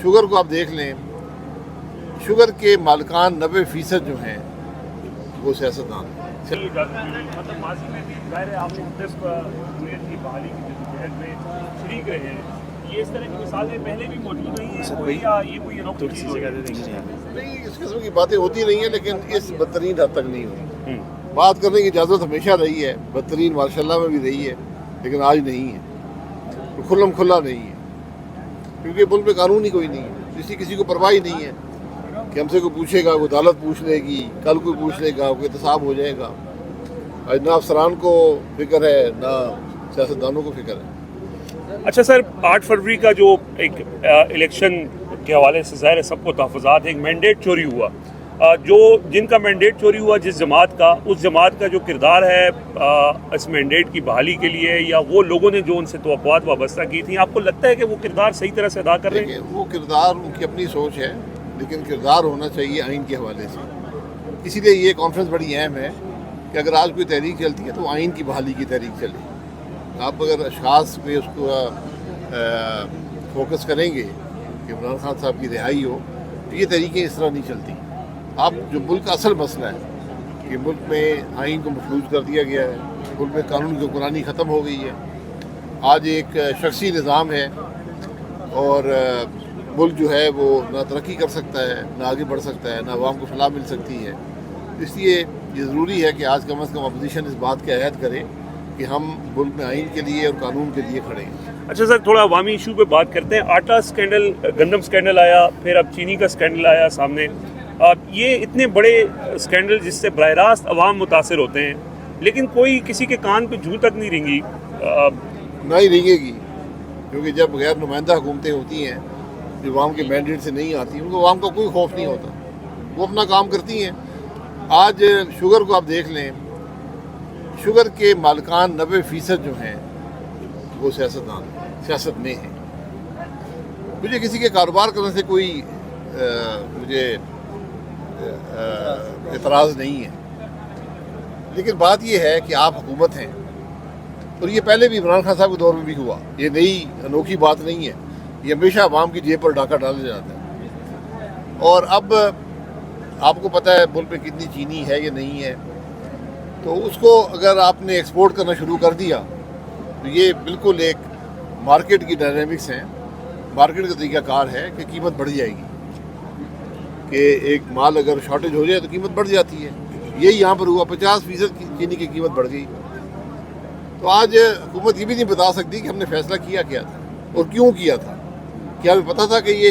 Sugar को आप देख लें, शुगर के मालिकान 90% जो हैं वो सियासतदान हैं। मतलब माजी में भी ज़ाहिर है आप मुख्तलिफ जमहूरियत की बहाली की जद्दोजहद में शरीक रहे हैं, ये इस तरह की मिसालें पहले भी मौजूद रही हैं कोई, या ये कोई अनोखी चीज़ हो? नहीं, इस किस्म की बातें होती रही हैं, लेकिन इस बदतरीन हद तक नहीं हुई। बात करने की इजाज़त हमेशा रही है, बदतरीन माशाल्लाह में भी रही है, लेकिन आज नहीं है, तो खुल्लम खुल्ला नहीं है, क्योंकि मुल्क में कानून ही कोई नहीं है। किसी को परवाह ही नहीं है कि हमसे कोई पूछेगा, कोई अदालत पूछ लेगी, कल कोई पूछ लेगा, कोई एहतसाब हो जाएगा। आज ना अफसरान को फिक्र है, ना सियासतदानों को फिक्र है। अच्छा सर, 8 फरवरी का जो एक इलेक्शन के हवाले से ज़ाहिर है सबको तहफ़्फ़ुज़ात है, एक मैंडेट चोरी हुआ, जो जिनका मैंडेट चोरी हुआ जिस जमात का, उस जमात का जो किरदार है इस मैंडेट की बहाली के लिए, या वो लोगों ने जो उनसे तवक्कुआत वाबस्ता की थी, आपको लगता है कि वो किरदार सही तरह से अदा कर रहे हैं? वो किरदार उनकी अपनी सोच है, लेकिन किरदार होना चाहिए आइन के हवाले से। इसीलिए ये कॉन्फ्रेंस बड़ी अहम है कि अगर आज कोई तहरीक चलती है तो आइन की बहाली की तहरीक चले। आप अगर अशखास पे उसको फोकस करेंगे कि इमरान खान साहब की रिहाई हो, तो ये तहरीकें इस तरह नहीं चलती। आप जो मुल्क का असल मसला है कि मुल्क में आइन को मफलूज कर दिया गया है, मुल्क में कानून की हुक्मरानी ख़त्म हो गई है, आज एक शख्सी निज़ाम है, और मुल्क जो है वो ना तरक्की कर सकता है, ना आगे बढ़ सकता है, ना आवाम को फलाह मिल सकती है। इसलिए ये ज़रूरी है कि आज कम अज़ कम अपोजिशन इस बात के अहद करे कि हम मुल्क में आइन के लिए और कानून के लिए खड़े हैं। अच्छा सर, थोड़ा अवामी इशू पे बात करते हैं। आटा स्कैंडल, गंदम स्कैंडल आया, फिर अब चीनी का स्कैंडल आया सामने। ये इतने बड़े स्कैंडल जिससे बराह रास्त अवाम मुतासर होते हैं, लेकिन कोई किसी के कान पे जूं तक नहीं रेंगी। ना ही रेंगेगी, क्योंकि जब गैर नुमाइंदा हुकूमतें होती हैं जो अवाम के मैंडेट से नहीं आती, उनको अवाम का कोई खौफ नहीं होता, वो अपना काम करती हैं। आज शुगर को आप देख लें, शुगर के मालिकान 90% जो हैं वो सियासतदान सियासत में हैं। मुझे किसी के कारोबार करने से कोई मुझे एतराज़ नहीं है, लेकिन बात यह है कि आप हुकूमत हैं, और ये पहले भी इमरान खान साहब के दौर में भी हुआ, ये नई अनोखी बात नहीं है, ये हमेशा अवाम की जेब पर डाका डाला जाता है। और अब आपको पता है मुल्क में कितनी चीनी है या नहीं है, तो उसको अगर आपने एक्सपोर्ट करना शुरू कर दिया तो ये बिल्कुल एक मार्केट की डायनामिक्स हैं, मार्केट का तरीक़ाकार है कि कीमत बढ़ जाएगी, कि एक माल अगर शॉर्टेज हो जाए तो कीमत बढ़ जाती है। यही यहाँ पर हुआ, 50% चीनी की कीमत बढ़ गई। तो आज हुकूमत ये भी नहीं बता सकती कि हमने फैसला किया क्या था और क्यों किया था। क्या हमें पता था कि ये